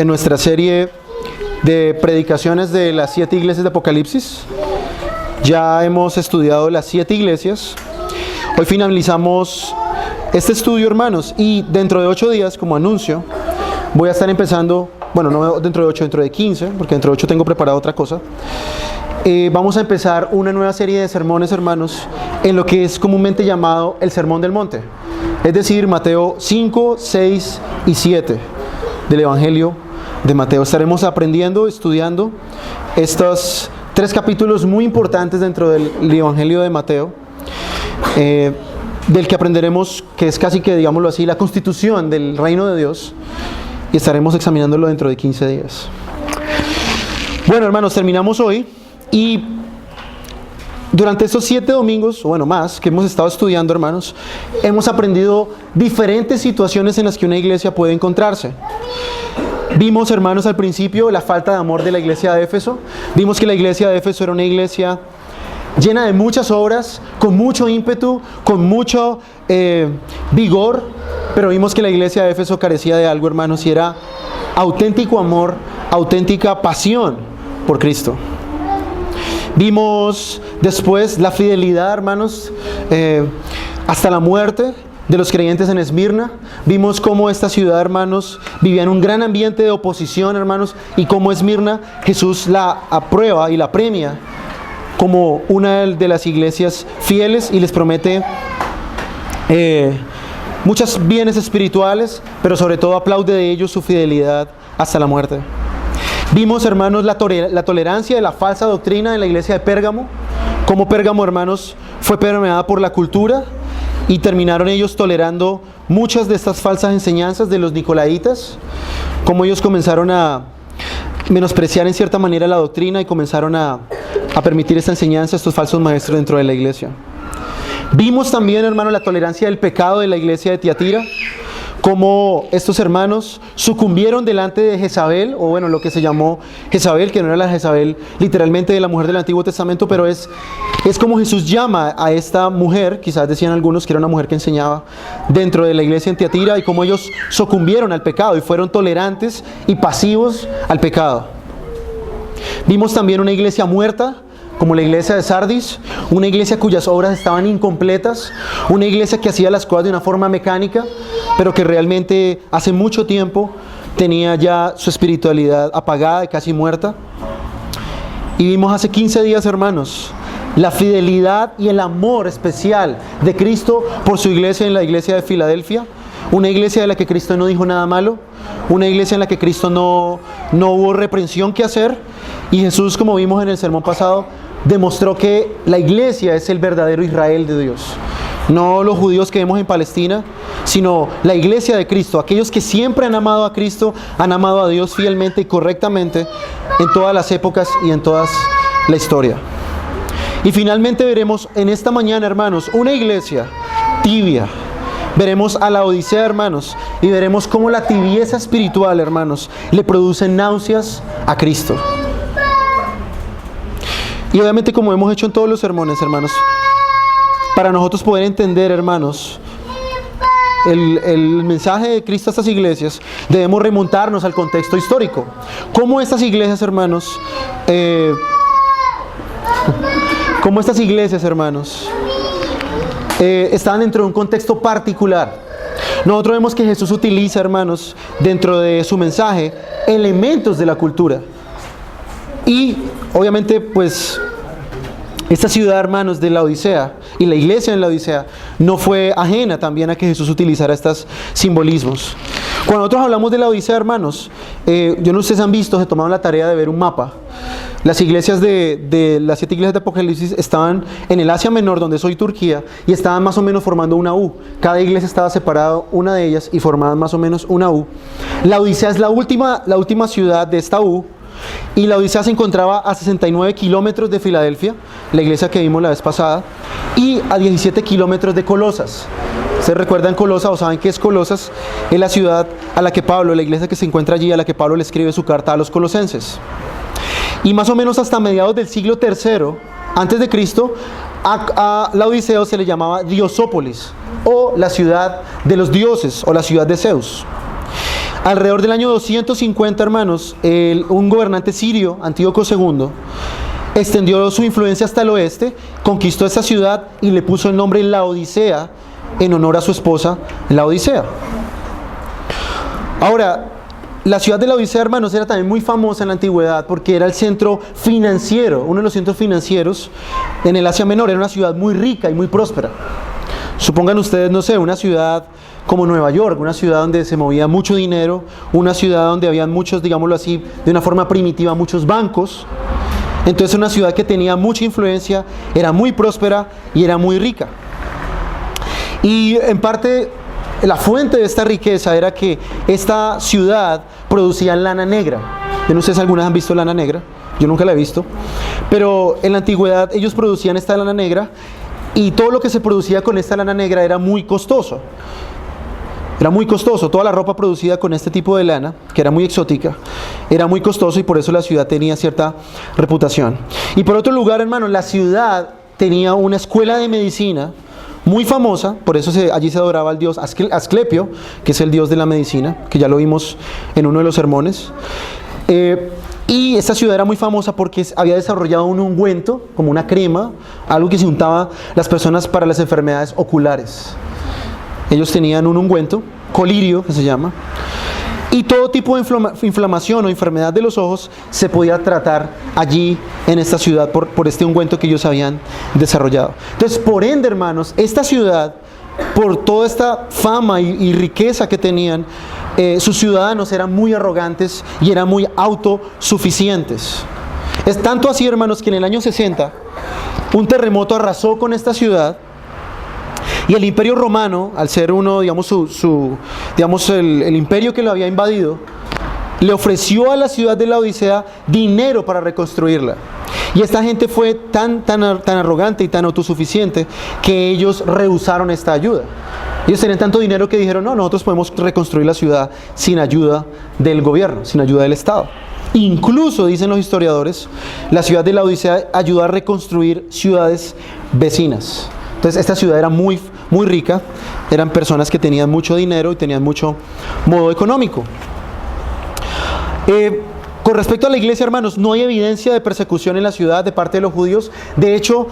en nuestra serie de predicaciones de las 7 iglesias de Apocalipsis. Ya hemos estudiado las 7 iglesias. Hoy finalizamos este estudio, hermanos, y dentro de 8 días, como anuncio, voy a estar empezando, bueno, no dentro de 8, dentro de 15, porque dentro de 8 tengo preparado otra cosa. Vamos a empezar una nueva serie de sermones, hermanos, en lo que es comúnmente llamado el Sermón del Monte. Es decir, Mateo 5, 6 y 7 del Evangelio de Mateo. Estaremos aprendiendo, estudiando estos 3 capítulos muy importantes dentro del Evangelio de Mateo, del que aprenderemos, que es casi que, digámoslo así, la constitución del reino de Dios, y estaremos examinándolo dentro de 15 días. Bueno, hermanos, terminamos hoy, y durante estos 7 domingos, o bueno, más, que hemos estado estudiando, hermanos, hemos aprendido diferentes situaciones en las que una iglesia puede encontrarse. Vimos, hermanos, al principio la falta de amor de la iglesia de Éfeso. Vimos que la iglesia de Éfeso era una iglesia llena de muchas obras, con mucho ímpetu, con mucho vigor, pero vimos que la iglesia de Éfeso carecía de algo, hermanos, y era auténtico amor, auténtica pasión por Cristo. Vimos después la fidelidad, hermanos, hasta la muerte de los creyentes en Esmirna. Vimos cómo esta ciudad, hermanos, vivía en un gran ambiente de oposición, hermanos, y cómo Esmirna, Jesús la aprueba y la premia como una de las iglesias fieles y les promete muchos bienes espirituales, pero sobre todo aplaude de ellos su fidelidad hasta la muerte. Vimos, hermanos, la tolerancia de la falsa doctrina en la iglesia de Pérgamo, cómo Pérgamo, hermanos, fue permeada por la cultura y terminaron ellos tolerando muchas de estas falsas enseñanzas de los nicolaitas, cómo ellos comenzaron a menospreciar en cierta manera la doctrina y comenzaron a permitir esta enseñanza a estos falsos maestros dentro de la iglesia. Vimos también, hermanos, la tolerancia del pecado de la iglesia de Tiatira, cómo estos hermanos sucumbieron delante de Jezabel, o bueno, lo que se llamó Jezabel, que no era la Jezabel literalmente de la mujer del Antiguo Testamento, pero es como Jesús llama a esta mujer, quizás decían algunos que era una mujer que enseñaba dentro de la iglesia en Tiatira, y cómo ellos sucumbieron al pecado y fueron tolerantes y pasivos al pecado. Vimos también una iglesia muerta, como la iglesia de Sardis, una iglesia cuyas obras estaban incompletas, una iglesia que hacía las cosas de una forma mecánica, pero que realmente hace mucho tiempo tenía ya su espiritualidad apagada y casi muerta. Y vimos hace 15 días, hermanos, la fidelidad y el amor especial de Cristo por su iglesia en la iglesia de Filadelfia, una iglesia de la que Cristo no dijo nada malo, una iglesia en la que Cristo no hubo reprensión que hacer, y Jesús, como vimos en el sermón pasado, demostró que la iglesia es el verdadero Israel de Dios. No los judíos que vemos en Palestina, sino la iglesia de Cristo. Aquellos que siempre han amado a Cristo, han amado a Dios fielmente y correctamente en todas las épocas y en toda la historia. Y finalmente veremos en esta mañana, hermanos, una iglesia tibia. Veremos a la Odisea, hermanos, y veremos cómo la tibieza espiritual, hermanos, le produce náuseas a Cristo. Y obviamente, como hemos hecho en todos los sermones, hermanos, para nosotros poder entender, hermanos, el mensaje de Cristo a estas iglesias, debemos remontarnos al contexto histórico. Cómo estas iglesias, hermanos, estaban dentro de un contexto particular. Nosotros vemos que Jesús utiliza, hermanos, dentro de su mensaje, elementos de la cultura. Y obviamente, pues, esta ciudad, hermanos, de la Odisea y la iglesia en la Odisea no fue ajena también a que Jesús utilizara estos simbolismos. Cuando nosotros hablamos de la Odisea, hermanos, yo no sé si ustedes han visto, se tomaron la tarea de ver un mapa. Las iglesias de las 7 iglesias de Apocalipsis estaban en el Asia Menor, donde es hoy Turquía, y estaban más o menos formando una U. Cada iglesia estaba separada, una de ellas, y formaban más o menos una U. La Odisea es la última ciudad de esta U. Y la Odisea se encontraba a 69 kilómetros de Filadelfia, la iglesia que vimos la vez pasada, y a 17 kilómetros de Colosas. ¿Ustedes recuerdan Colosas o saben qué es Colosas? Es la ciudad a la que Pablo, la iglesia que se encuentra allí, a la que Pablo le escribe su carta a los colosenses. Y más o menos hasta mediados del siglo III, antes de Cristo, a la Odisea se le llamaba Diosópolis, o la ciudad de los dioses, o la ciudad de Zeus. Alrededor del año 250, hermanos, un gobernante sirio, Antíoco II, extendió su influencia hasta el oeste, conquistó esta ciudad y le puso el nombre Laodicea en honor a su esposa, Laodicea. Ahora, la ciudad de Laodicea, hermanos, era también muy famosa en la antigüedad porque era el centro financiero, uno de los centros financieros en el Asia Menor. Era una ciudad muy rica y muy próspera. Supongan ustedes, no sé, una ciudad como Nueva York, una ciudad donde se movía mucho dinero, una ciudad donde habían muchos, digámoslo así, de una forma primitiva, muchos bancos. Entonces, una ciudad que tenía mucha influencia, era muy próspera y era muy rica. Y en parte, la fuente de esta riqueza era que esta ciudad producía lana negra. Yo no sé si algunas han visto lana negra, yo nunca la he visto, pero en la antigüedad ellos producían esta lana negra y todo lo que se producía con esta lana negra era muy costoso. Era muy costoso, toda la ropa producida con este tipo de lana, que era muy exótica, era muy costoso y por eso la ciudad tenía cierta reputación. Y por otro lugar, hermano, la ciudad tenía una escuela de medicina muy famosa, por eso allí se adoraba al dios Asclepio, que es el dios de la medicina, que ya lo vimos en uno de los sermones. Y esta ciudad era muy famosa porque había desarrollado un ungüento, como una crema, algo que se untaba las personas para las enfermedades oculares. Ellos tenían un ungüento, colirio que se llama, y todo tipo de inflamación o enfermedad de los ojos se podía tratar allí en esta ciudad por este ungüento que ellos habían desarrollado. Entonces, por ende, hermanos, esta ciudad, por toda esta fama y riqueza que tenían, sus ciudadanos eran muy arrogantes y eran muy autosuficientes. Es tanto así, hermanos, que en el año 60 un terremoto arrasó con esta ciudad. Y el Imperio Romano, al ser uno, digamos, el imperio que lo había invadido, le ofreció a la ciudad de Laodicea dinero para reconstruirla. Y esta gente fue tan arrogante y tan autosuficiente que ellos rehusaron esta ayuda. Ellos tenían tanto dinero que dijeron, no, nosotros podemos reconstruir la ciudad sin ayuda del gobierno, sin ayuda del Estado. Incluso, dicen los historiadores, la ciudad de Laodicea ayudó a reconstruir ciudades vecinas. Entonces esta ciudad era muy rica, eran personas que tenían mucho dinero y tenían mucho modo económico. Con respecto a la iglesia, hermanos, no hay evidencia de persecución en la ciudad de parte de los judíos. De hecho,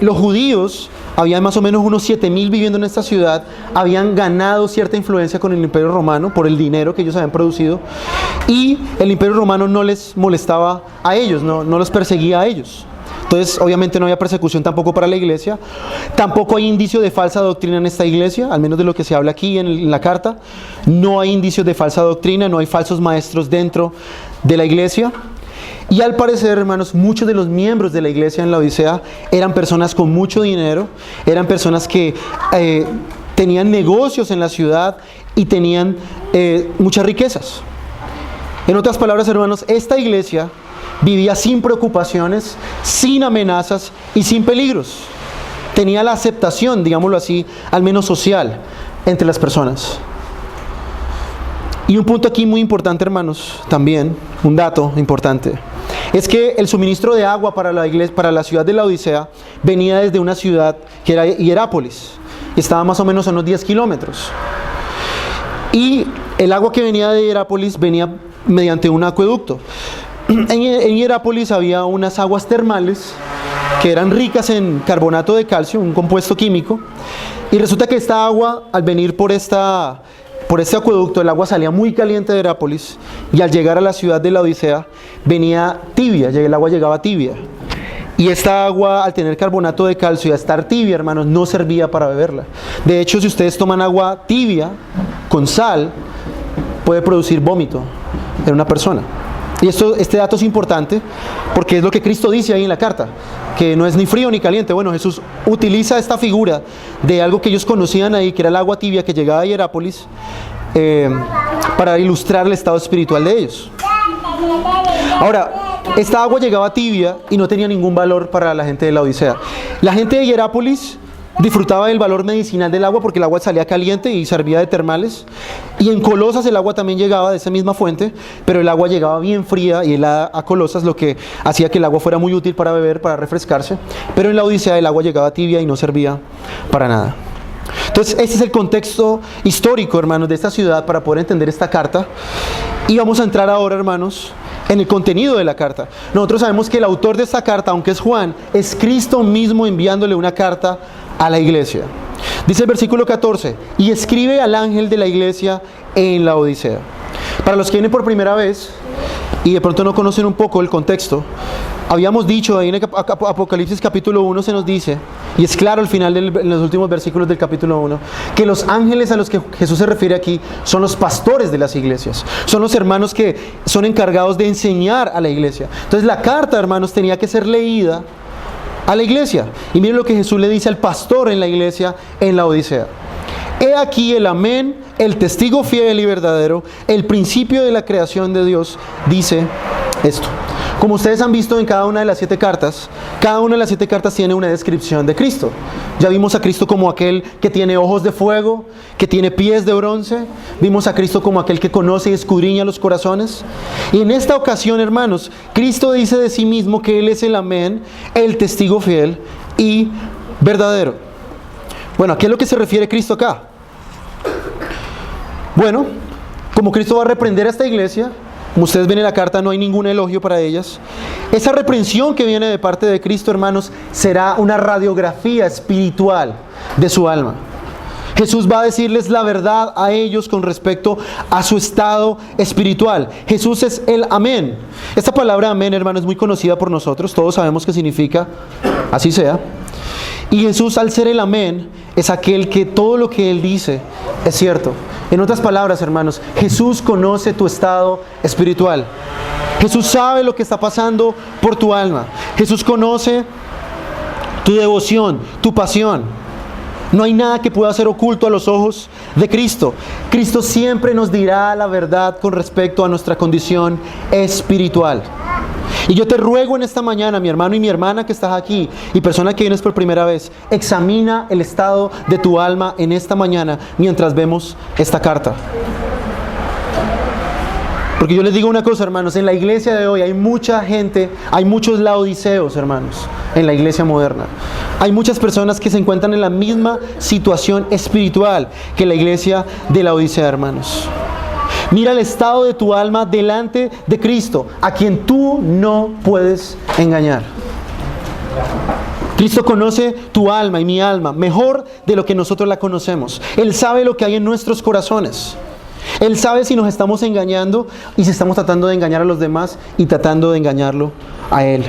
los judíos, había más o menos unos 7,000 viviendo en esta ciudad, habían ganado cierta influencia con el Imperio Romano por el dinero que ellos habían producido, y el Imperio Romano no les molestaba a ellos, no los perseguía a ellos. Entonces, obviamente no había persecución tampoco para la iglesia. Tampoco hay indicio de falsa doctrina en esta iglesia, al menos de lo que se habla aquí en la carta. No hay indicios de falsa doctrina, no hay falsos maestros dentro de la iglesia. Y al parecer, hermanos, muchos de los miembros de la iglesia en la Odisea eran personas con mucho dinero, eran personas que tenían negocios en la ciudad y tenían muchas riquezas. En otras palabras, hermanos, esta iglesia vivía sin preocupaciones, sin amenazas y sin peligros. Tenía la aceptación, digámoslo así, al menos social, entre las personas. Y un punto aquí muy importante, hermanos, también, un dato importante, es que el suministro de agua para la iglesia, para la ciudad de la Odisea, venía desde una ciudad que era Hierápolis, y estaba más o menos a unos 10 kilómetros. Y el agua que venía de Hierápolis venía mediante un acueducto. En Hierápolis había unas aguas termales que eran ricas en carbonato de calcio, un compuesto químico, y resulta que esta agua, al venir por este acueducto, el agua salía muy caliente de Hierápolis, y al llegar a la ciudad de la Odisea venía tibia, el agua llegaba tibia, y esta agua, al tener carbonato de calcio y a estar tibia, hermanos, no servía para beberla. De hecho, si ustedes toman agua tibia con sal, puede producir vómito en una persona. Y este dato es importante porque es lo que Cristo dice ahí en la carta, que no es ni frío ni caliente. Bueno, Jesús utiliza esta figura de algo que ellos conocían ahí, que era el agua tibia que llegaba a Hierápolis, para ilustrar el estado espiritual de ellos. Ahora, esta agua llegaba tibia y no tenía ningún valor para la gente de la Odisea. La gente de Hierápolis disfrutaba del valor medicinal del agua porque el agua salía caliente y servía de termales. Y en Colosas el agua también llegaba de esa misma fuente, pero el agua llegaba bien fría y helada a Colosas, lo que hacía que el agua fuera muy útil para beber, para refrescarse. Pero en la Odisea el agua llegaba tibia y no servía para nada. Entonces, este es el contexto histórico, hermanos, de esta ciudad para poder entender esta carta. Y vamos a entrar ahora, hermanos, en el contenido de la carta. Nosotros sabemos que el autor de esta carta, aunque es Juan, es Cristo mismo enviándole una carta a la iglesia. Dice el versículo 14, y escribe al ángel de la iglesia en la Odisea. Para los que vienen por primera vez y de pronto no conocen un poco el contexto, habíamos dicho ahí en Apocalipsis capítulo 1 se nos dice, y es claro al final en los últimos versículos del capítulo 1, que los ángeles a los que Jesús se refiere aquí son los pastores de las iglesias, son los hermanos que son encargados de enseñar a la iglesia. Entonces la carta, hermanos, tenía que ser leída a la iglesia. Y miren lo que Jesús le dice al pastor en la iglesia en la Odisea. He aquí el amén, el testigo fiel y verdadero, el principio de la creación de Dios, dice esto. Como ustedes han visto en cada una de las 7 cartas, cada una de las 7 cartas tiene una descripción de Cristo. Ya vimos a Cristo como aquel que tiene ojos de fuego, que tiene pies de bronce. Vimos a Cristo como aquel que conoce y escudriña los corazones. Y en esta ocasión, hermanos, Cristo dice de sí mismo que Él es el amén, el testigo fiel y verdadero. Bueno, ¿a qué es lo que se refiere Cristo acá? Bueno, como Cristo va a reprender a esta iglesia, como ustedes ven en la carta, no hay ningún elogio para ellas. Esa reprensión que viene de parte de Cristo, hermanos, será una radiografía espiritual de su alma. Jesús va a decirles la verdad a ellos con respecto a su estado espiritual. Jesús es el amén. Esta palabra amén, hermano, es muy conocida por nosotros. Todos sabemos qué significa, así sea. Y Jesús, al ser el amén, es aquel que todo lo que Él dice es cierto. En otras palabras, hermanos, Jesús conoce tu estado espiritual. Jesús sabe lo que está pasando por tu alma. Jesús conoce tu devoción, tu pasión. No hay nada que pueda ser oculto a los ojos de Cristo. Cristo siempre nos dirá la verdad con respecto a nuestra condición espiritual. Y yo te ruego en esta mañana, mi hermano y mi hermana que estás aquí, y persona que vienes por primera vez, examina el estado de tu alma en esta mañana mientras vemos esta carta. Porque yo les digo una cosa, hermanos, en la iglesia de hoy hay mucha gente, hay muchos laodiceos, hermanos, en la iglesia moderna. Hay muchas personas que se encuentran en la misma situación espiritual que la iglesia de Laodicea, hermanos. Mira el estado de tu alma delante de Cristo, a quien tú no puedes engañar. Cristo conoce tu alma y mi alma mejor de lo que nosotros la conocemos. Él sabe lo que hay en nuestros corazones. Él sabe si nos estamos engañando y si estamos tratando de engañar a los demás y tratando de engañarlo a Él.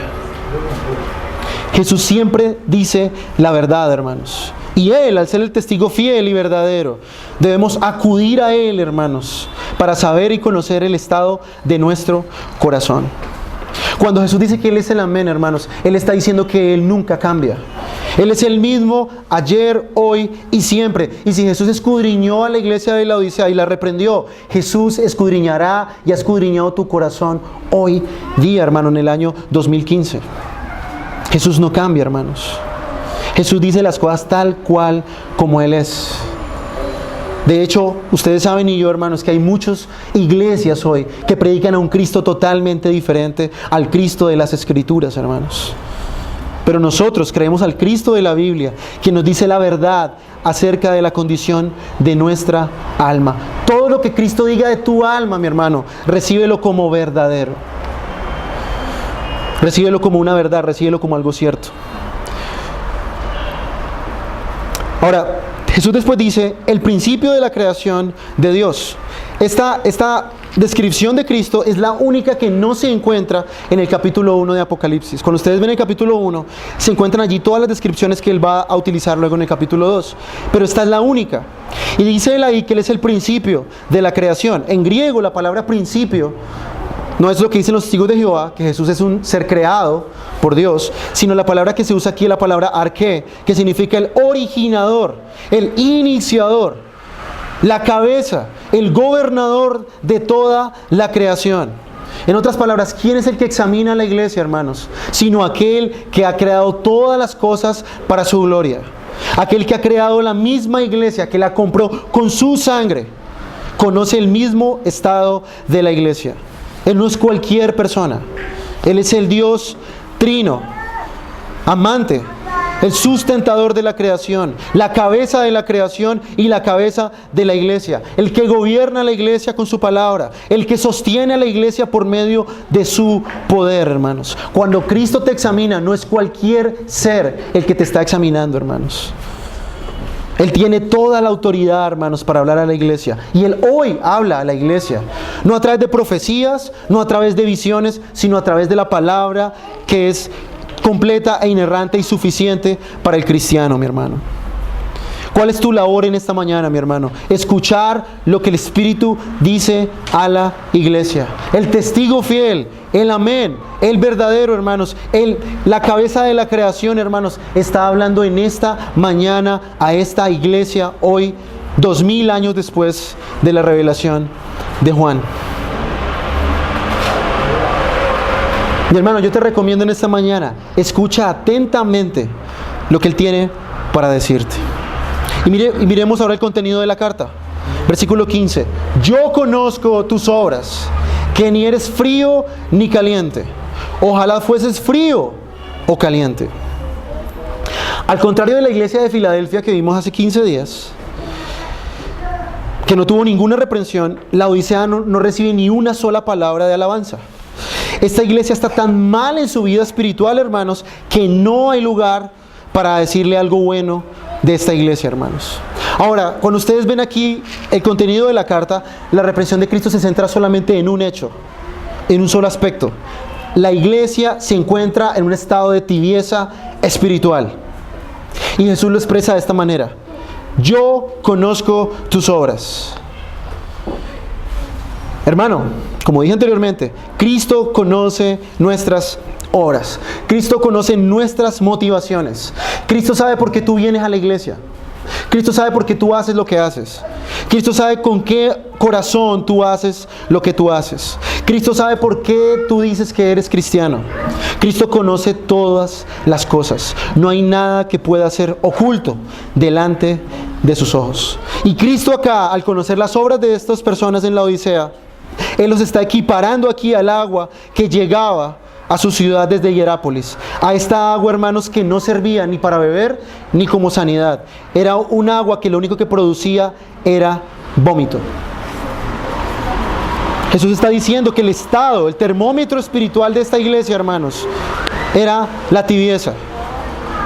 Jesús siempre dice la verdad, hermanos. Y Él, al ser el testigo fiel y verdadero, debemos acudir a Él, hermanos, para saber y conocer el estado de nuestro corazón. Cuando Jesús dice que Él es el amén, hermanos, Él está diciendo que Él nunca cambia. Él es el mismo ayer, hoy y siempre. Y si Jesús escudriñó a la iglesia de la Odisea y la reprendió, Jesús escudriñará y ha escudriñado tu corazón hoy día, hermano, en el año 2015. Jesús no cambia, hermanos. Jesús dice las cosas tal cual como Él es. De hecho, ustedes saben y yo, hermanos, que hay muchas iglesias hoy que predican a un Cristo totalmente diferente al Cristo de las Escrituras, hermanos. Pero nosotros creemos al Cristo de la Biblia, quien nos dice la verdad acerca de la condición de nuestra alma. Todo lo que Cristo diga de tu alma, mi hermano, recíbelo como verdadero. Recíbelo como una verdad, recíbelo como algo cierto. Ahora, Jesús después dice, el principio de la creación de Dios. Esta descripción de Cristo es la única que no se encuentra en el capítulo 1 de Apocalipsis. Cuando ustedes ven el capítulo 1, se encuentran allí todas las descripciones que Él va a utilizar luego en el capítulo 2. Pero esta es la única. Y dice Él ahí que Él es el principio de la creación. En griego, la palabra principio no es lo que dicen los testigos de Jehová, que Jesús es un ser creado por Dios, sino la palabra que se usa aquí es la palabra arqué, que significa el originador, el iniciador, la cabeza, el gobernador de toda la creación. En otras palabras, ¿quién es el que examina la iglesia, hermanos? Sino aquel que ha creado todas las cosas para su gloria. Aquel que ha creado la misma iglesia, que la compró con su sangre, conoce el mismo estado de la iglesia. Él no es cualquier persona. Él es el Dios trino, amante, el sustentador de la creación, la cabeza de la creación y la cabeza de la iglesia, el que gobierna la iglesia con su palabra, el que sostiene a la iglesia por medio de su poder, hermanos. Cuando Cristo te examina, no es cualquier ser el que te está examinando, hermanos. Él tiene toda la autoridad, hermanos, para hablar a la iglesia. Y Él hoy habla a la iglesia. No a través de profecías, no a través de visiones, sino a través de la palabra que es completa e inerrante y suficiente para el cristiano, mi hermano. ¿Cuál es tu labor en esta mañana, mi hermano? Escuchar lo que el Espíritu dice a la iglesia. El testigo fiel, el amén, el verdadero, hermanos, la cabeza de la creación, hermanos, está hablando en esta mañana a esta iglesia hoy, 2000 años después de la revelación de Juan. Mi hermano, yo te recomiendo en esta mañana, escucha atentamente lo que Él tiene para decirte. Y miremos ahora el contenido de la carta. Versículo 15. Yo conozco tus obras, que ni eres frío ni caliente. Ojalá fueses frío o caliente. Al contrario de la iglesia de Filadelfia que vimos hace 15 días, que no tuvo ninguna reprensión, la Odisea no recibe ni una sola palabra de alabanza. Esta iglesia está tan mal en su vida espiritual, hermanos, que no hay lugar para decirle algo bueno de esta iglesia, hermanos. Ahora, cuando ustedes ven aquí el contenido de la carta, la reprensión de Cristo se centra solamente en un hecho, en un solo aspecto. La iglesia se encuentra en un estado de tibieza espiritual. Y Jesús lo expresa de esta manera: yo conozco tus obras. Hermano, como dije anteriormente, Cristo conoce nuestras obras. Cristo conoce nuestras motivaciones. Cristo sabe por qué tú vienes a la iglesia. Cristo sabe por qué tú haces lo que haces. Cristo sabe con qué corazón tú haces lo que tú haces. Cristo sabe por qué tú dices que eres cristiano. Cristo conoce todas las cosas. No hay nada que pueda ser oculto delante de sus ojos. Y Cristo acá, al conocer las obras de estas personas en la Odisea, Él los está equiparando aquí al agua que llegaba a su ciudad desde Hierápolis. A esta agua, hermanos, que no servía ni para beber ni como sanidad. Era un agua que lo único que producía era vómito. Jesús está diciendo que el estado, el termómetro espiritual de esta iglesia, hermanos, era la tibieza.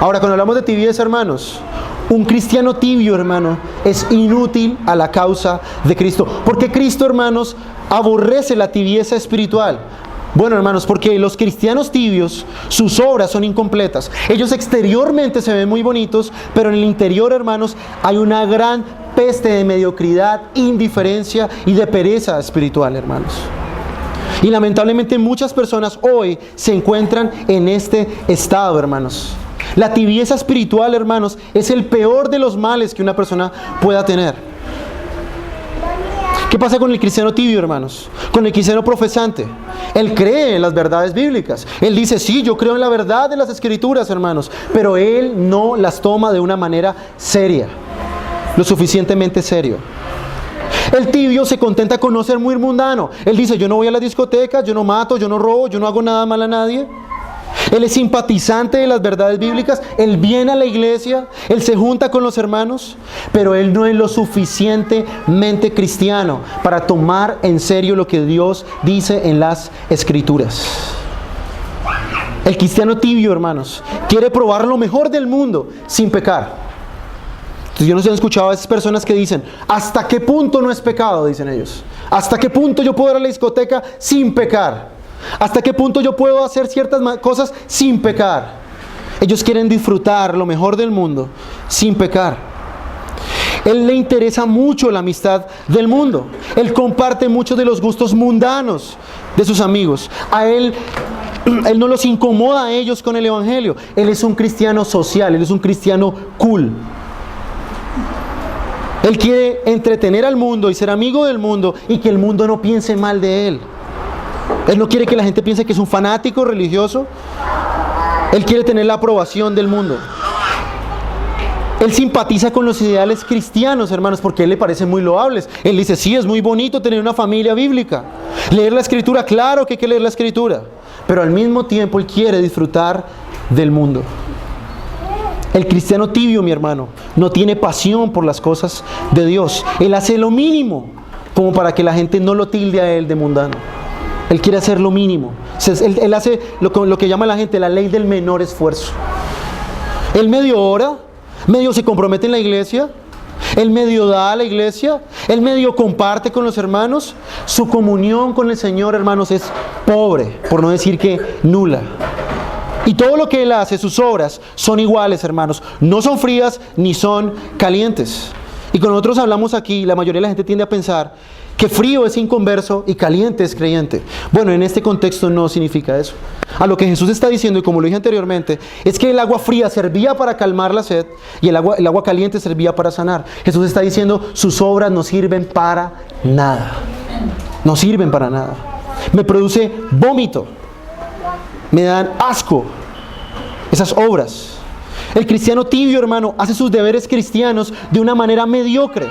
Ahora, cuando hablamos de tibieza, hermanos, un cristiano tibio, hermano, es inútil a la causa de Cristo. Porque Cristo, hermanos, aborrece la tibieza espiritual. Bueno, hermanos, porque los cristianos tibios, sus obras son incompletas. Ellos exteriormente se ven muy bonitos, pero en el interior, hermanos, hay una gran peste de mediocridad, indiferencia y de pereza espiritual, hermanos. Y lamentablemente muchas personas hoy se encuentran en este estado, hermanos. La tibieza espiritual, hermanos, es el peor de los males que una persona pueda tener. ¿Qué pasa con el cristiano tibio, hermanos? Con el cristiano profesante. Él cree en las verdades bíblicas. Él dice, sí, yo creo en la verdad de las Escrituras, hermanos. Pero él no las toma de una manera seria. Lo suficientemente serio. El tibio se contenta con no ser muy mundano. Él dice, yo no voy a la discoteca, yo no mato, yo no robo, yo no hago nada mal a nadie. Él es simpatizante de las verdades bíblicas. Él viene a la iglesia, él se junta con los hermanos, pero él no es lo suficientemente cristiano para tomar en serio lo que Dios dice en las Escrituras. El cristiano tibio, hermanos, quiere probar lo mejor del mundo sin pecar. Entonces, yo no sé si han escuchado a esas personas que dicen, ¿hasta qué punto no es pecado? Dicen ellos. ¿Hasta qué punto yo puedo ir a la discoteca sin pecar? ¿Hasta qué punto yo puedo hacer ciertas cosas sin pecar? Ellos quieren disfrutar lo mejor del mundo sin pecar. Él le interesa mucho la amistad del mundo. Él comparte muchos de los gustos mundanos de sus amigos. Él no los incomoda a ellos con el evangelio. Él es un cristiano social, él es un cristiano cool. Él quiere entretener al mundo y ser amigo del mundo y que el mundo no piense mal de él. Él no quiere que la gente piense que es un fanático religioso. Él quiere tener la aprobación del mundo. Él simpatiza con los ideales cristianos, hermanos, porque a él le parecen muy loables. Él dice, sí, es muy bonito tener una familia bíblica. Leer la Escritura, claro que hay que leer la Escritura. Pero al mismo tiempo él quiere disfrutar del mundo. El cristiano tibio, mi hermano, no tiene pasión por las cosas de Dios. Él hace lo mínimo como para que la gente no lo tilde a él de mundano. Él quiere hacer lo mínimo. Él hace lo que llama la gente la ley del menor esfuerzo. Él medio ora, medio se compromete en la iglesia, él medio da a la iglesia, él medio comparte con los hermanos. Su comunión con el Señor, hermanos, es pobre, por no decir que nula. Y todo lo que él hace, sus obras, son iguales, hermanos. No son frías ni son calientes. Y cuando nosotros hablamos aquí, la mayoría de la gente tiende a pensar que frío es inconverso y caliente es creyente. Bueno, en este contexto no significa eso. A lo que Jesús está diciendo, y como lo dije anteriormente, es que el agua fría servía para calmar la sed y el agua caliente servía para sanar. Jesús está diciendo, sus obras no sirven para nada. No sirven para nada. Me produce vómito. Me dan asco esas obras. El cristiano tibio, hermano, hace sus deberes cristianos de una manera mediocre.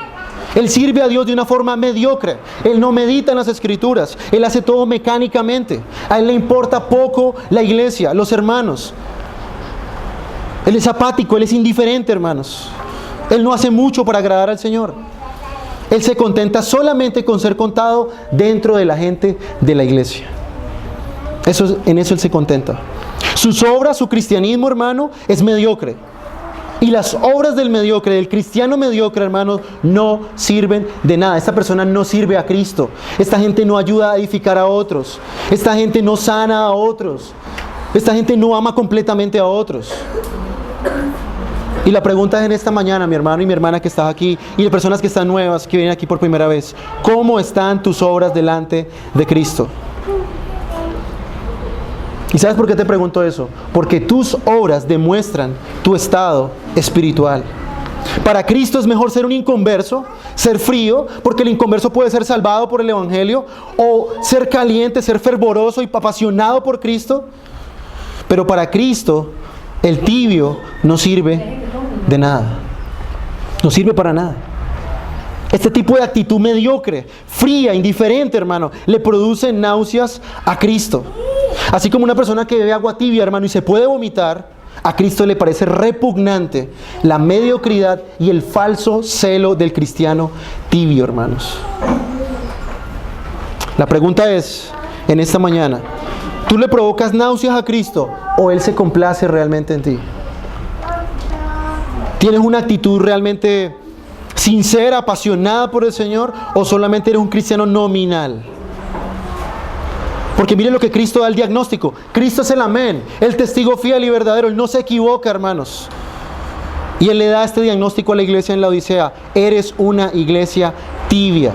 Él sirve a Dios de una forma mediocre. Él no medita en las escrituras. Él hace todo mecánicamente. A él le importa poco la iglesia, los hermanos. Él es apático, él es indiferente, hermanos. Él no hace mucho para agradar al Señor. Él se contenta solamente con ser contado dentro de la gente de la iglesia. En eso él se contenta. Sus obras, su cristianismo, hermano, es mediocre. Y las obras del mediocre, del cristiano mediocre, hermano, no sirven de nada. Esta persona no sirve a Cristo. Esta gente no ayuda a edificar a otros. Esta gente no sana a otros. Esta gente no ama completamente a otros. Y la pregunta es en esta mañana, mi hermano y mi hermana que estás aquí, y de personas que están nuevas, que vienen aquí por primera vez, ¿cómo están tus obras delante de Cristo? ¿Y sabes por qué te pregunto eso? Porque tus obras demuestran tu estado espiritual. Para Cristo es mejor ser un inconverso, ser frío, porque el inconverso puede ser salvado por el Evangelio, o ser caliente, ser fervoroso y apasionado por Cristo. Pero para Cristo, el tibio no sirve de nada. No sirve para nada. Este tipo de actitud mediocre, fría, indiferente, hermano, le produce náuseas a Cristo. Así como una persona que bebe agua tibia, hermano, y se puede vomitar, a Cristo le parece repugnante la mediocridad y el falso celo del cristiano tibio, hermanos. La pregunta es, en esta mañana, ¿tú le provocas náuseas a Cristo o Él se complace realmente en ti? ¿Tienes una actitud realmente sincera, apasionada por el Señor, o solamente eres un cristiano nominal? Porque mire lo que Cristo da el diagnóstico. Cristo es el amén, el testigo fiel y verdadero. Él no se equivoca, hermanos. Y Él le da este diagnóstico a la iglesia en la Odisea. Eres una iglesia tibia.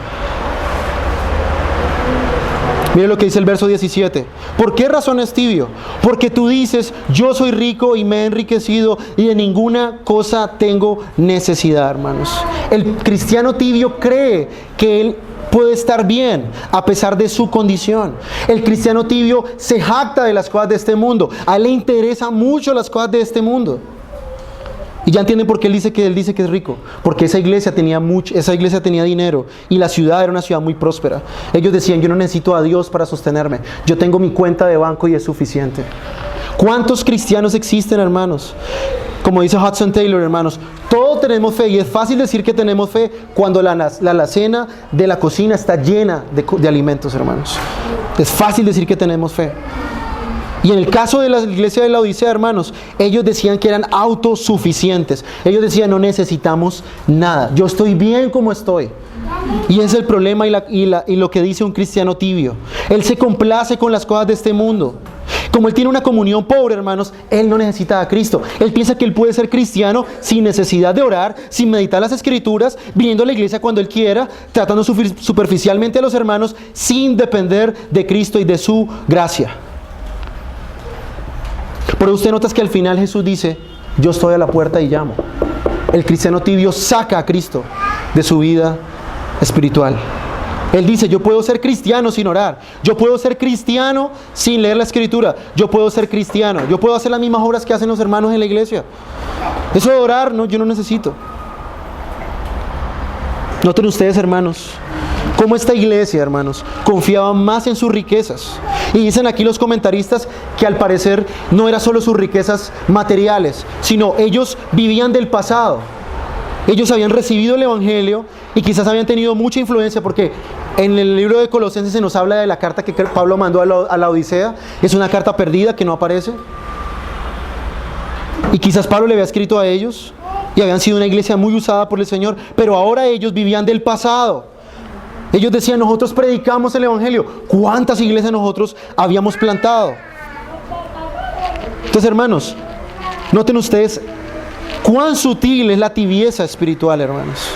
Mire lo que dice el verso 17. ¿Por qué razón es tibio? Porque tú dices, yo soy rico y me he enriquecido y de ninguna cosa tengo necesidad, hermanos. El cristiano tibio cree que él puede estar bien a pesar de su condición. El cristiano tibio se jacta de las cosas de este mundo. A él le interesan mucho las cosas de este mundo. Y ya entienden por qué él dice que es rico. Porque esa iglesia tenía dinero y la ciudad era una ciudad muy próspera. Ellos decían, yo no necesito a Dios para sostenerme. Yo tengo mi cuenta de banco y es suficiente. ¿Cuántos cristianos existen, hermanos? Como dice Hudson Taylor, hermanos, todos tenemos fe, y es fácil decir que tenemos fe cuando la alacena de la cocina está llena de alimentos, hermanos. Es fácil decir que tenemos fe. Y en el caso de la iglesia de la Odisea, hermanos, ellos decían que eran autosuficientes. Ellos decían, no necesitamos nada. Yo estoy bien como estoy. Y ese es el problema y lo que dice un cristiano tibio. Él se complace con las cosas de este mundo. Como él tiene una comunión pobre, hermanos, él no necesita a Cristo. Él piensa que él puede ser cristiano sin necesidad de orar, sin meditar las escrituras, viniendo a la iglesia cuando él quiera, tratando superficialmente a los hermanos, sin depender de Cristo y de su gracia. Pero usted nota que al final Jesús dice, yo estoy a la puerta y llamo. El cristiano tibio saca a Cristo de su vida espiritual. Él dice, yo puedo ser cristiano sin orar. Yo puedo ser cristiano sin leer la escritura. Yo puedo ser cristiano. Yo puedo hacer las mismas obras que hacen los hermanos en la iglesia. Eso de orar, no, yo no necesito. Noten ustedes, hermanos, cómo esta iglesia, hermanos, confiaba más en sus riquezas Y dicen aquí los comentaristas que al parecer no era solo sus riquezas materiales, sino ellos vivían del pasado. Ellos habían recibido el Evangelio y quizás habían tenido mucha influencia, porque en el libro de Colosenses se nos habla de la carta que Pablo mandó a la Odisea. Es una carta perdida que no aparece. Y quizás Pablo le había escrito a ellos y habían sido una iglesia muy usada por el Señor, pero ahora ellos vivían del pasado. Ellos decían, nosotros predicamos el Evangelio. ¿Cuántas iglesias nosotros habíamos plantado? Entonces, hermanos, noten ustedes cuán sutil es la tibieza espiritual, hermanos.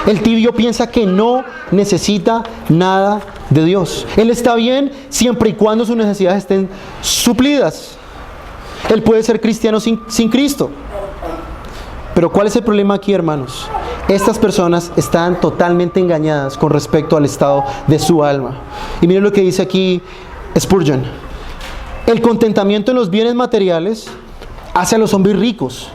El tibio piensa que no necesita nada de Dios. Él está bien siempre y cuando sus necesidades estén suplidas. Él puede ser cristiano sin Cristo. Pero ¿cuál es el problema aquí, hermanos? Estas personas están totalmente engañadas con respecto al estado de su alma. Y miren lo que dice aquí Spurgeon. El contentamiento en los bienes materiales hace a los hombres ricos,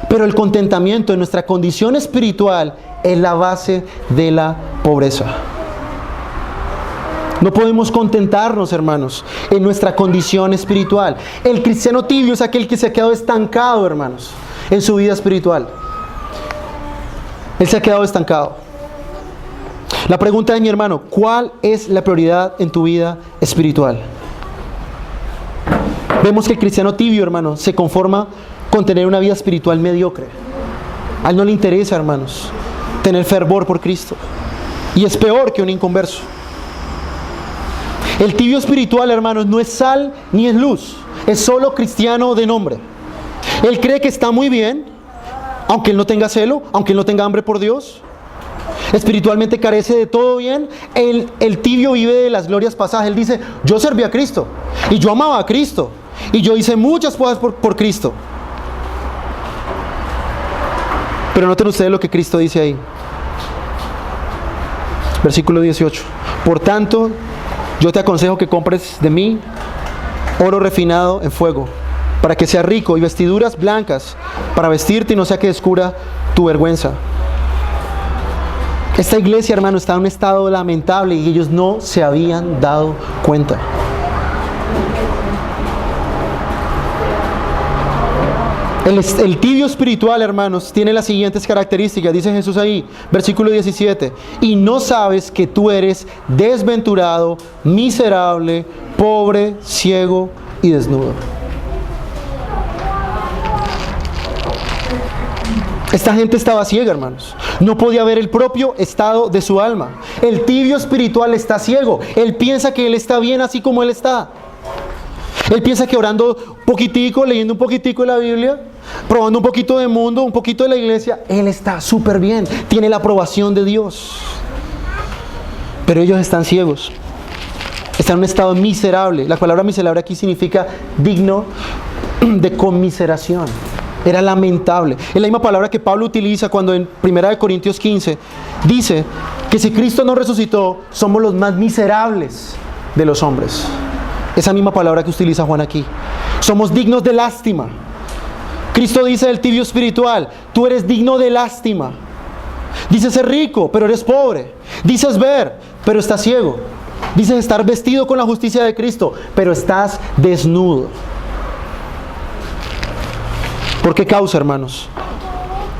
pero el contentamiento en nuestra condición espiritual es la base de la pobreza. No podemos contentarnos, hermanos, en nuestra condición espiritual. El cristiano tibio es aquel que se ha quedado estancado, hermanos, en su vida espiritual. Él se ha quedado estancado. La pregunta es, mi hermano, ¿cuál es la prioridad en tu vida espiritual? Vemos que el cristiano tibio, hermano, se conforma con tener una vida espiritual mediocre. A él no le interesa, hermanos, tener fervor por Cristo. Y es peor que un inconverso. El tibio espiritual, hermanos, no es sal ni es luz. Es solo cristiano de nombre. Él cree que está muy bien, aunque él no tenga celo, aunque él no tenga hambre por Dios. Espiritualmente carece de todo bien. El tibio vive de las glorias pasadas. Él dice, yo serví a Cristo, y yo amaba a Cristo, y yo hice muchas cosas por Cristo. Pero noten ustedes lo que Cristo dice ahí. Versículo 18. Por tanto, yo te aconsejo que compres de mí oro refinado en fuego, para que seas rico, y vestiduras blancas para vestirte y no sea que descubra tu vergüenza. Esta iglesia, hermano, está en un estado lamentable y ellos no se habían dado cuenta. El tibio espiritual, hermanos, tiene las siguientes características. Dice Jesús ahí, versículo 17. Y no sabes que tú eres desventurado, miserable, pobre, ciego y desnudo. Esta gente estaba ciega, hermanos. No podía ver el propio estado de su alma. El tibio espiritual está ciego. Él piensa que él está bien así como él está. Él piensa que orando un poquitico, leyendo un poquitico de la Biblia, probando un poquito de mundo, un poquito de la iglesia, él está súper bien. Tiene la aprobación de Dios. Pero ellos están ciegos. Están en un estado miserable. La palabra miserable aquí significa digno de conmiseración. Era lamentable. Es la misma palabra que Pablo utiliza cuando en 1 Corintios 15 dice que si Cristo no resucitó, somos los más miserables de los hombres. Esa misma palabra que utiliza Juan aquí. Somos dignos de lástima. Cristo dice del tibio espiritual, tú eres digno de lástima. Dices ser rico, pero eres pobre. Dices ver, pero estás ciego. Dices estar vestido con la justicia de Cristo, pero estás desnudo. ¿Por qué causa, hermanos?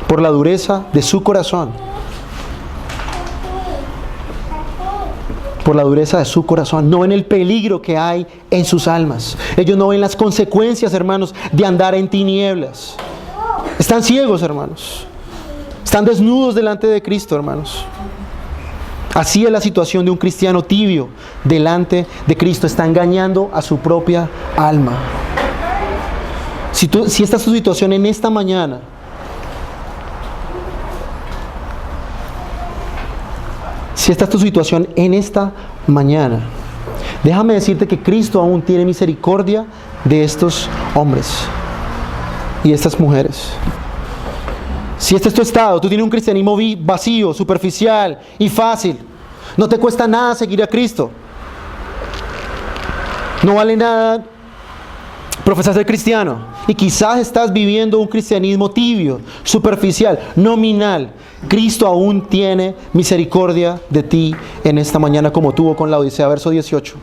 Por la dureza de su corazón. Por la dureza de su corazón. No ven el peligro que hay en sus almas. Ellos no ven las consecuencias, hermanos, de andar en tinieblas. Están ciegos, hermanos. Están desnudos delante de Cristo, hermanos. Así es la situación de un cristiano tibio delante de Cristo. Está engañando a su propia alma. Si esta es tu situación en esta mañana, si esta es tu situación en esta mañana, déjame decirte que Cristo aún tiene misericordia de estos hombres y estas mujeres. Si este es tu estado, tú tienes un cristianismo vacío, superficial y fácil, no te cuesta nada seguir a Cristo, no vale nada profesar ser cristiano, y quizás estás viviendo un cristianismo tibio, superficial, nominal, Cristo aún tiene misericordia de ti en esta mañana como tuvo con la Odisea, verso 18.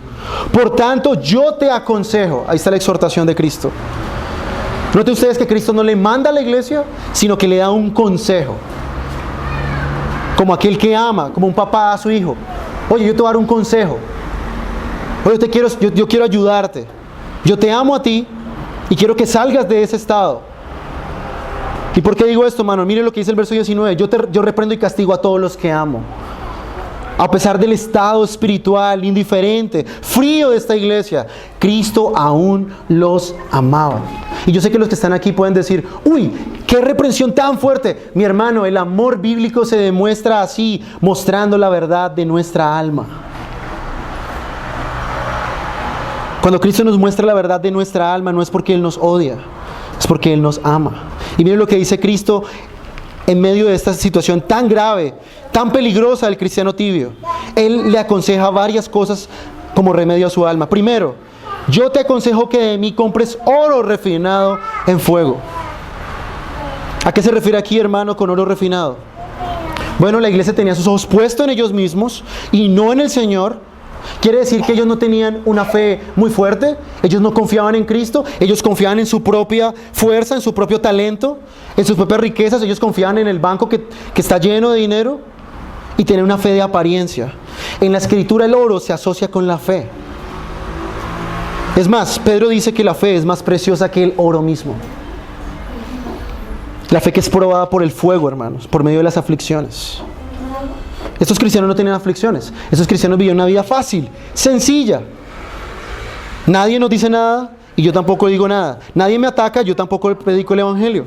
Por tanto, yo te aconsejo. Ahí está la exhortación de Cristo. Noten ustedes que Cristo no le manda a la iglesia, sino que le da un consejo. Como aquel que ama, como un papá a su hijo. Oye, yo te voy a dar un consejo. Oye, yo quiero ayudarte. Yo te amo a ti y quiero que salgas de ese estado. ¿Y por qué digo esto, hermano? Miren lo que dice el verso 19. Yo reprendo y castigo a todos los que amo. A pesar del estado espiritual, indiferente, frío de esta iglesia, Cristo aún los amaba. Y yo sé que los que están aquí pueden decir, uy, qué reprensión tan fuerte. Mi hermano, el amor bíblico se demuestra así, mostrando la verdad de nuestra alma. Cuando Cristo nos muestra la verdad de nuestra alma, no es porque Él nos odia, es porque Él nos ama. Y miren lo que dice Cristo en medio de esta situación tan grave, tan peligrosa del cristiano tibio. Él le aconseja varias cosas como remedio a su alma. Primero, yo te aconsejo que de mí compres oro refinado en fuego. ¿A qué se refiere aquí, hermano, con oro refinado? Bueno, la iglesia tenía sus ojos puestos en ellos mismos y no en el Señor. Quiere decir que ellos no tenían una fe muy fuerte, ellos no confiaban en Cristo, ellos confiaban en su propia fuerza, en su propio talento, en sus propias riquezas, ellos confiaban en el banco que está lleno de dinero y tenían una fe de apariencia. En la Escritura el oro se asocia con la fe. Es más, Pedro dice que la fe es más preciosa que el oro mismo. La fe que es probada por el fuego, hermanos, por medio de las aflicciones. Estos cristianos no tenían aflicciones. Estos cristianos vivían una vida fácil, sencilla. Nadie nos dice nada y yo tampoco digo nada. Nadie me ataca, yo tampoco predico el evangelio.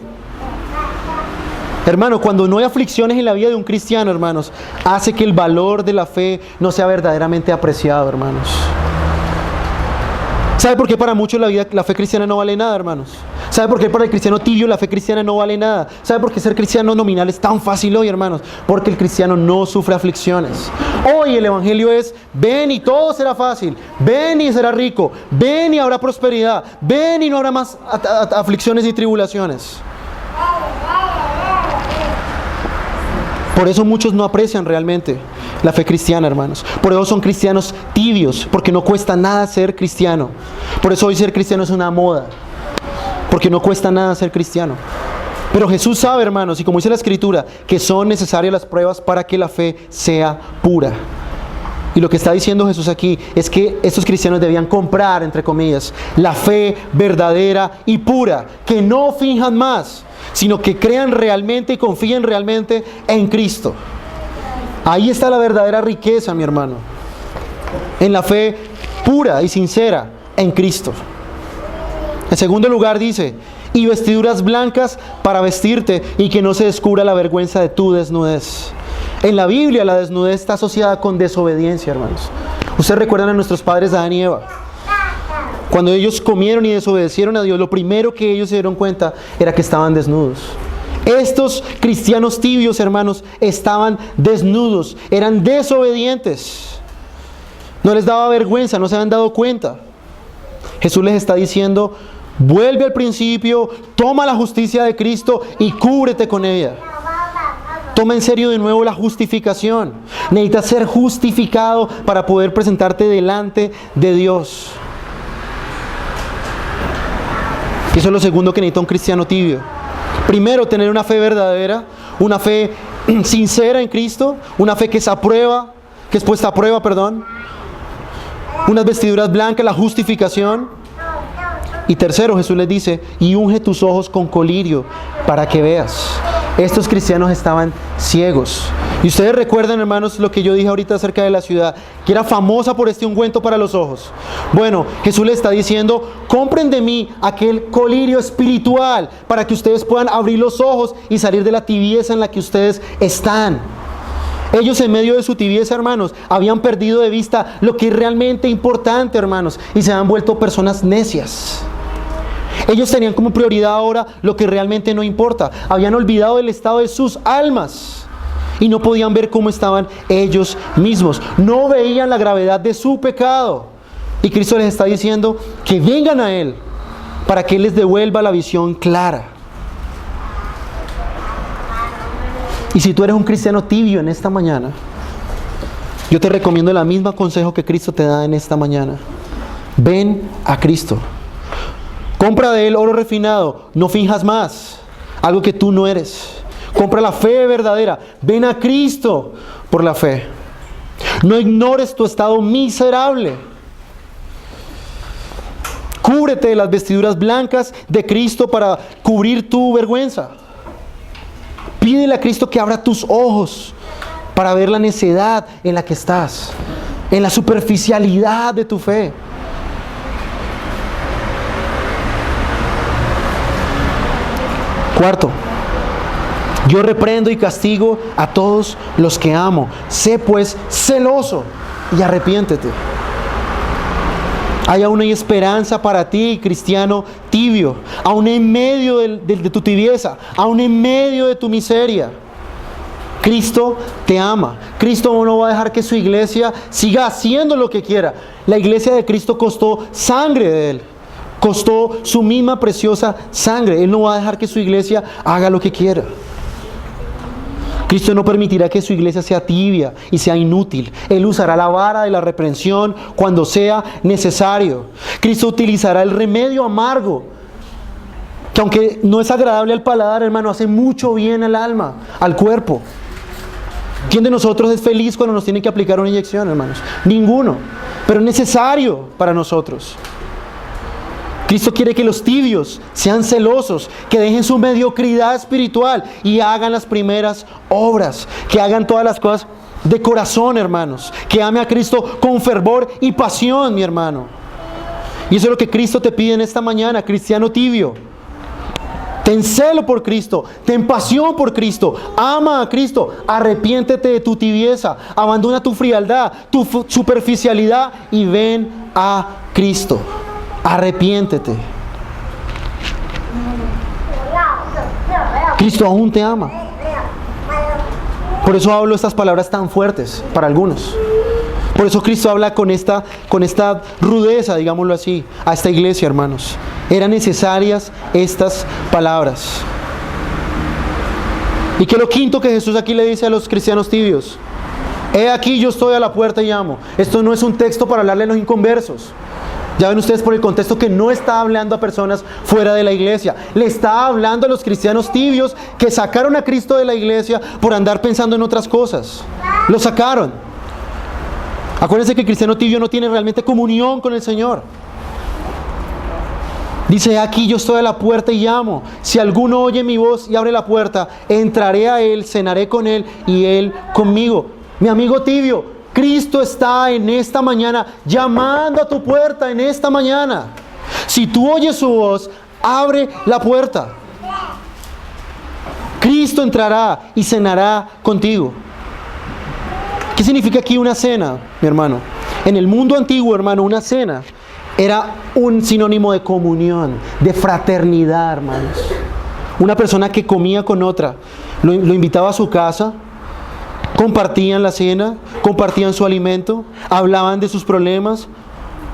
Hermano, cuando no hay aflicciones en la vida de un cristiano, hermanos, hace que el valor de la fe no sea verdaderamente apreciado, hermanos. ¿Sabe por qué para muchos la fe cristiana no vale nada, hermanos? ¿Sabe por qué para el cristiano tibio la fe cristiana no vale nada? ¿Sabe por qué ser cristiano nominal es tan fácil hoy, hermanos? Porque el cristiano no sufre aflicciones. Hoy el evangelio es, ven y todo será fácil, ven y será rico, ven y habrá prosperidad, ven y no habrá más aflicciones y tribulaciones. Por eso muchos no aprecian realmente la fe cristiana, hermanos. Por eso son cristianos tibios, porque no cuesta nada ser cristiano. Por eso hoy ser cristiano es una moda, porque no cuesta nada ser cristiano. Pero Jesús sabe, hermanos, y como dice la Escritura, que son necesarias las pruebas para que la fe sea pura. Y lo que está diciendo Jesús aquí es que estos cristianos debían comprar, entre comillas, la fe verdadera y pura, que no finjan más, sino que crean realmente y confíen realmente en Cristo. Ahí está la verdadera riqueza, mi hermano, en la fe pura y sincera en Cristo. En segundo lugar dice, y vestiduras blancas para vestirte y que no se descubra la vergüenza de tu desnudez. En la Biblia la desnudez está asociada con desobediencia, hermanos. Ustedes recuerdan a nuestros padres Adán y Eva. Cuando ellos comieron y desobedecieron a Dios, lo primero que ellos se dieron cuenta era que estaban desnudos. Estos cristianos tibios, hermanos, estaban desnudos, eran desobedientes. No les daba vergüenza, no se habían dado cuenta. Jesús les está diciendo, vuelve al principio, toma la justicia de Cristo y cúbrete con ella. Toma en serio de nuevo la justificación. Necesitas ser justificado para poder presentarte delante de Dios. Y eso es lo segundo que necesita un cristiano tibio. Primero, tener una fe verdadera, una fe sincera en Cristo, una fe que es puesta a prueba, unas vestiduras blancas, la justificación. Y tercero, Jesús les dice, y unge tus ojos con colirio para que veas. Estos cristianos estaban ciegos. Y ustedes recuerdan, hermanos, lo que yo dije ahorita acerca de la ciudad, que era famosa por este ungüento para los ojos. Bueno, Jesús les está diciendo, compren de mí aquel colirio espiritual para que ustedes puedan abrir los ojos y salir de la tibieza en la que ustedes están. Ellos en medio de su tibieza, hermanos, habían perdido de vista lo que es realmente importante, hermanos, y se han vuelto personas necias. Ellos tenían como prioridad ahora lo que realmente no importa. Habían olvidado el estado de sus almas y no podían ver cómo estaban ellos mismos. No veían la gravedad de su pecado. Y Cristo les está diciendo que vengan a Él para que Él les devuelva la visión clara. Y si tú eres un cristiano tibio en esta mañana, Yo te recomiendo el mismo consejo que Cristo te da en esta mañana. Ven a Cristo. Compra de Él oro refinado. No finjas más algo que tú no eres. Compra la fe verdadera. Ven a Cristo por la fe. No ignores tu estado miserable. Cúbrete de las vestiduras blancas de Cristo para cubrir tu vergüenza. Pídele a Cristo que abra tus ojos para ver la necedad en la que estás, en la superficialidad de tu fe. Cuarto, yo reprendo y castigo a todos los que amo. Sé pues celoso y arrepiéntete. Hay aún hay esperanza para ti, cristiano tibio, aún en medio de tu tibieza, aún en medio de tu miseria. Cristo te ama. Cristo no va a dejar que su iglesia siga haciendo lo que quiera. La iglesia de Cristo costó sangre de Él. Costó su misma preciosa sangre. Él no va a dejar que su iglesia haga lo que quiera. Cristo no permitirá que su iglesia sea tibia y sea inútil. Él usará la vara de la reprensión cuando sea necesario. Cristo utilizará el remedio amargo, que aunque no es agradable al paladar, hermano, hace mucho bien al alma, al cuerpo. ¿Quién de nosotros es feliz cuando nos tiene que aplicar una inyección, hermanos? Ninguno, pero es necesario para nosotros. Cristo quiere que los tibios sean celosos, que dejen su mediocridad espiritual y hagan las primeras obras, que hagan todas las cosas de corazón, hermanos, que ame a Cristo con fervor y pasión, mi hermano. Y eso es lo que Cristo te pide en esta mañana, cristiano tibio. Ten celo por Cristo, ten pasión por Cristo, ama a Cristo, arrepiéntete de tu tibieza, abandona tu frialdad, tu superficialidad y ven a Cristo. Arrepiéntete. Cristo aún te ama. Por eso hablo estas palabras tan fuertes para algunos. Por eso Cristo habla con esta rudeza, digámoslo así, a esta iglesia, hermanos. Eran necesarias estas palabras. ¿Y qué es lo quinto que Jesús aquí le dice a los cristianos tibios? He aquí yo estoy a la puerta y llamo. Esto no es un texto para hablarle a los inconversos. Ya ven ustedes por el contexto que no está hablando a personas fuera de la iglesia. Le está hablando a los cristianos tibios que sacaron a Cristo de la iglesia por andar pensando en otras cosas. Lo sacaron. Acuérdense que el cristiano tibio no tiene realmente comunión con el Señor. Dice, aquí yo estoy a la puerta y llamo. Si alguno oye mi voz y abre la puerta, entraré a él, cenaré con él y él conmigo. Mi amigo tibio, Cristo está en esta mañana llamando a tu puerta en esta mañana. Si tú oyes su voz, abre la puerta. Cristo entrará y cenará contigo. ¿Qué significa aquí una cena, mi hermano? En el mundo antiguo, hermano, una cena era un sinónimo de comunión, de fraternidad, hermanos. Una persona que comía con otra, lo invitaba a su casa, compartían la cena, compartían su alimento, hablaban de sus problemas.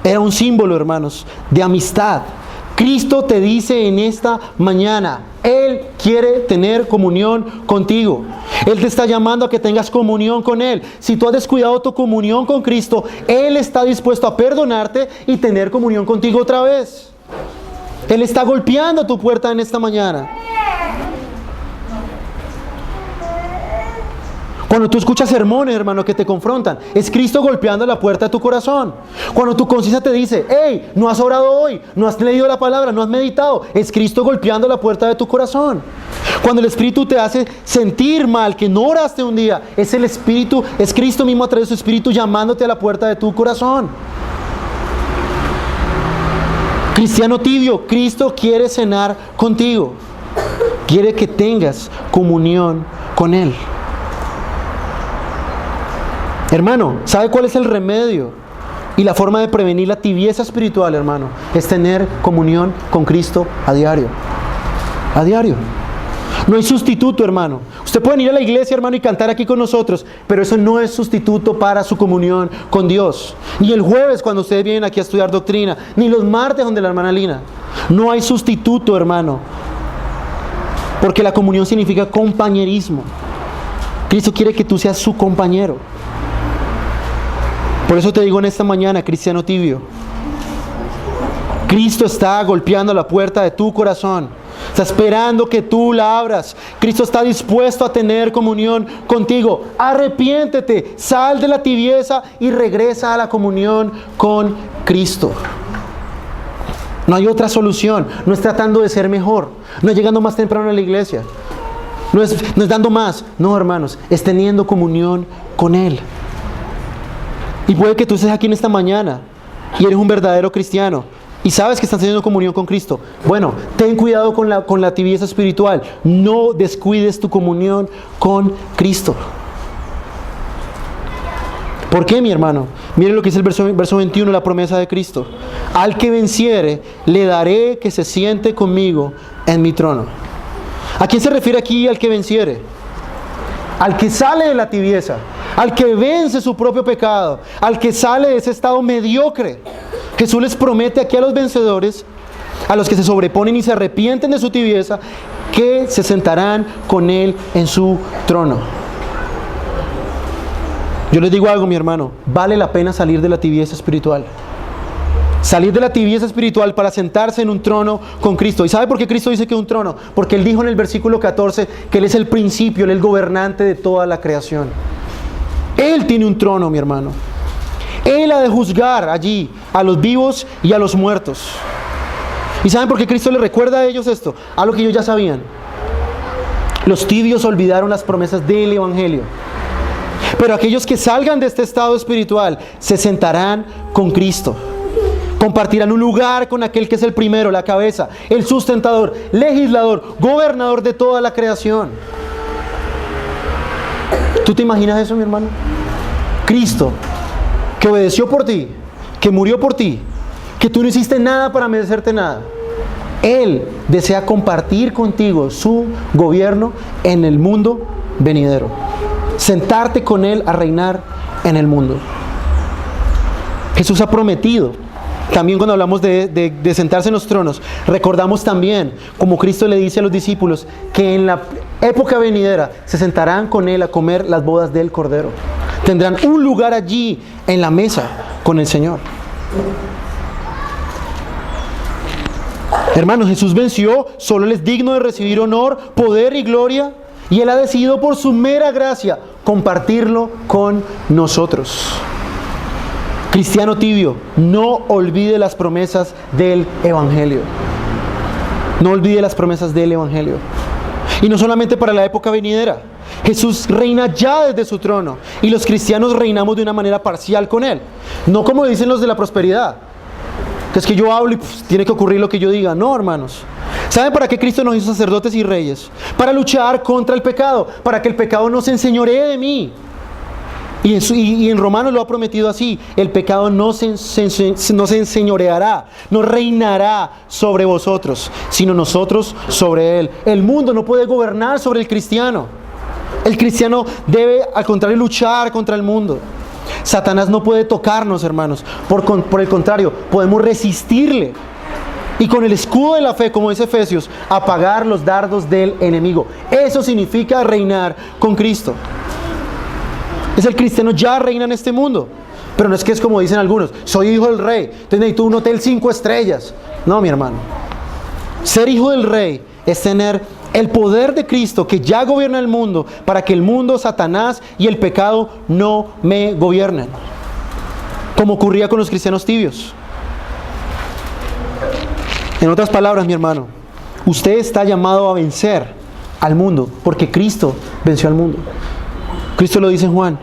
Era un símbolo, hermanos, de amistad. Cristo te dice en esta mañana, Él quiere tener comunión contigo. Él te está llamando a que tengas comunión con Él. Si tú has descuidado tu comunión con Cristo, Él está dispuesto a perdonarte y tener comunión contigo otra vez. Él está golpeando tu puerta en esta mañana. Cuando tú escuchas sermones, hermano, que te confrontan, es Cristo golpeando la puerta de tu corazón. Cuando tu conciencia te dice, hey, no has orado hoy, no has leído la palabra, no has meditado, es Cristo golpeando la puerta de tu corazón. Cuando el Espíritu te hace sentir mal, que no oraste un día, es el Espíritu, es Cristo mismo a través de su Espíritu llamándote a la puerta de tu corazón. Cristiano tibio, Cristo quiere cenar contigo. Quiere que tengas comunión con Él. Hermano, ¿sabe cuál es el remedio? Y la forma de prevenir la tibieza espiritual, hermano, es tener comunión con Cristo a diario. A diario. No hay sustituto, hermano. Usted puede ir a la iglesia, hermano, y cantar aquí con nosotros, pero eso no es sustituto para su comunión con Dios. Ni el jueves cuando ustedes vienen aquí a estudiar doctrina, ni los martes donde la hermana Lina. No hay sustituto, hermano. Porque la comunión significa compañerismo. Cristo quiere que tú seas su compañero. Por eso te digo en esta mañana, cristiano tibio, Cristo está golpeando la puerta de tu corazón. Está esperando que tú la abras. Cristo está dispuesto a tener comunión contigo. Arrepiéntete, sal de la tibieza y regresa a la comunión con Cristo. No hay otra solución. No es tratando de ser mejor. No es llegando más temprano a la iglesia. No es dando más. No, hermanos, es teniendo comunión con Él. Y puede que tú estés aquí en esta mañana y eres un verdadero cristiano y sabes que estás teniendo comunión con Cristo. Bueno, ten cuidado con la tibieza espiritual. No descuides tu comunión con Cristo. ¿Por qué, mi hermano? Mire lo que dice el verso 21, la promesa de Cristo. Al que venciere, le daré que se siente conmigo en mi trono. ¿A quién se refiere aquí al que venciere? Al que sale de la tibieza, al que vence su propio pecado, al que sale de ese estado mediocre. Jesús les promete aquí a los vencedores, a los que se sobreponen y se arrepienten de su tibieza, que se sentarán con Él en su trono. Yo les digo algo, mi hermano, vale la pena salir de la tibieza espiritual. Salir de la tibieza espiritual para sentarse en un trono con Cristo. ¿Y sabe por qué Cristo dice que es un trono? Porque Él dijo en el versículo 14 que Él es el principio, Él es el gobernante de toda la creación. Él tiene un trono, mi hermano. Él ha de juzgar allí a los vivos y a los muertos. ¿Y saben por qué Cristo les recuerda a ellos esto? Algo que ellos ya sabían. Los tibios olvidaron las promesas del Evangelio. Pero aquellos que salgan de este estado espiritual se sentarán con Cristo. Compartirán un lugar con aquel que es el primero, la cabeza, el sustentador, legislador, gobernador de toda la creación. ¿Tú te imaginas eso, mi hermano? Cristo, que obedeció por ti, que murió por ti, que tú no hiciste nada para merecerte nada. Él desea compartir contigo su gobierno en el mundo venidero. Sentarte con Él a reinar en el mundo. Jesús ha prometido. También cuando hablamos de sentarse en los tronos, recordamos también, como Cristo le dice a los discípulos, que en la época venidera se sentarán con Él a comer las bodas del Cordero. Tendrán un lugar allí en la mesa con el Señor. Hermanos, Jesús venció, solo Él es digno de recibir honor, poder y gloria, y Él ha decidido por su mera gracia compartirlo con nosotros. Cristiano tibio, no olvide las promesas del Evangelio. No olvide las promesas del Evangelio. Y no solamente para la época venidera. Jesús reina ya desde su trono. Y los cristianos reinamos de una manera parcial con Él. No como dicen los de la prosperidad. Que es que yo hablo y tiene que ocurrir lo que yo diga. No, hermanos. ¿Saben para qué Cristo nos hizo sacerdotes y reyes? Para luchar contra el pecado. Para que el pecado no se enseñoree de mí. Y en Romanos lo ha prometido así: el pecado no se enseñoreará, no reinará sobre vosotros, sino nosotros sobre él. El mundo no puede gobernar sobre el cristiano. El cristiano debe, al contrario, luchar contra el mundo. Satanás no puede tocarnos, hermanos. Por el contrario, podemos resistirle. Y con el escudo de la fe, como dice Efesios, apagar los dardos del enemigo. Eso significa reinar con Cristo. Es el cristiano ya reina en este mundo. Pero no es que es como dicen algunos: soy hijo del rey, entonces necesito un hotel 5 estrellas. No, mi hermano. Ser hijo del rey es tener el poder de Cristo que ya gobierna el mundo, para que el mundo, Satanás y el pecado no me gobiernen. Como ocurría con los cristianos tibios. En otras palabras, mi hermano, usted está llamado a vencer al mundo, porque Cristo venció al mundo. Cristo lo dice en Juan: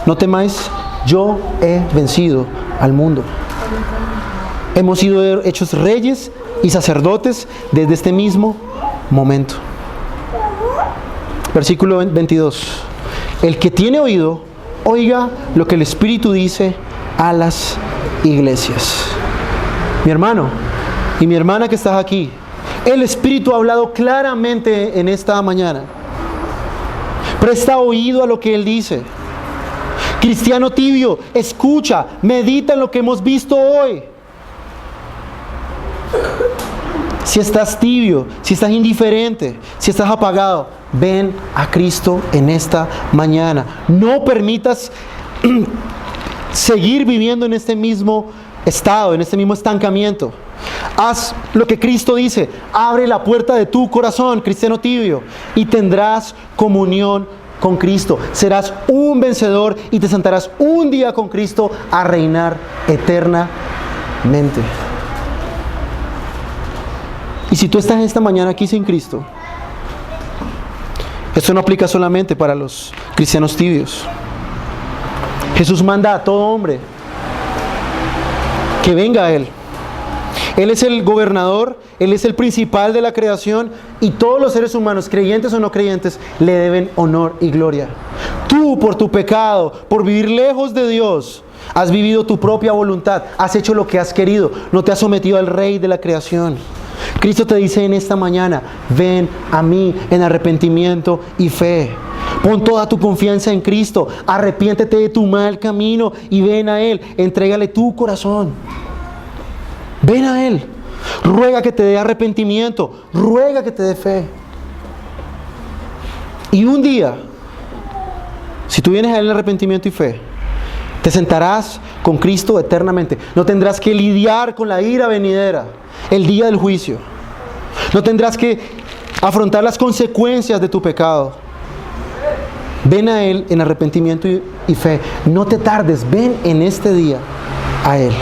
no temáis, yo he vencido al mundo. Hemos sido hechos reyes y sacerdotes desde este mismo momento. Versículo 22. El que tiene oído, oiga lo que el Espíritu dice a las iglesias. Mi hermano y mi hermana que estás aquí, el Espíritu ha hablado claramente en esta mañana. Presta oído a lo que Él dice. Cristiano tibio, escucha, medita en lo que hemos visto hoy. Si estás tibio, si estás indiferente, si estás apagado, ven a Cristo en esta mañana. No permitas seguir viviendo en este mismo estado, en este mismo estancamiento. Haz lo que Cristo dice: abre la puerta de tu corazón, cristiano tibio, y tendrás comunión con Cristo. Serás un vencedor y te sentarás un día con Cristo a reinar eternamente. Y si tú estás esta mañana aquí sin Cristo, esto no aplica solamente para los cristianos tibios. Jesús manda a todo hombre que venga a Él. Él es el gobernador, Él es el principal de la creación, y todos los seres humanos, creyentes o no creyentes, le deben honor y gloria. Tú, por tu pecado, por vivir lejos de Dios, has vivido tu propia voluntad, has hecho lo que has querido, no te has sometido al Rey de la creación. Cristo te dice en esta mañana: ven a mí en arrepentimiento y fe. Pon toda tu confianza en Cristo, arrepiéntete de tu mal camino y ven a Él, entrégale tu corazón. Ven a Él, ruega que te dé arrepentimiento, ruega que te dé fe. Y un día, si tú vienes a Él en arrepentimiento y fe, te sentarás con Cristo eternamente. No tendrás que lidiar con la ira venidera, el día del juicio. No tendrás que afrontar las consecuencias de tu pecado. Ven a Él en arrepentimiento y fe. No te tardes, ven en este día a Él.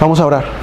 Vamos a orar.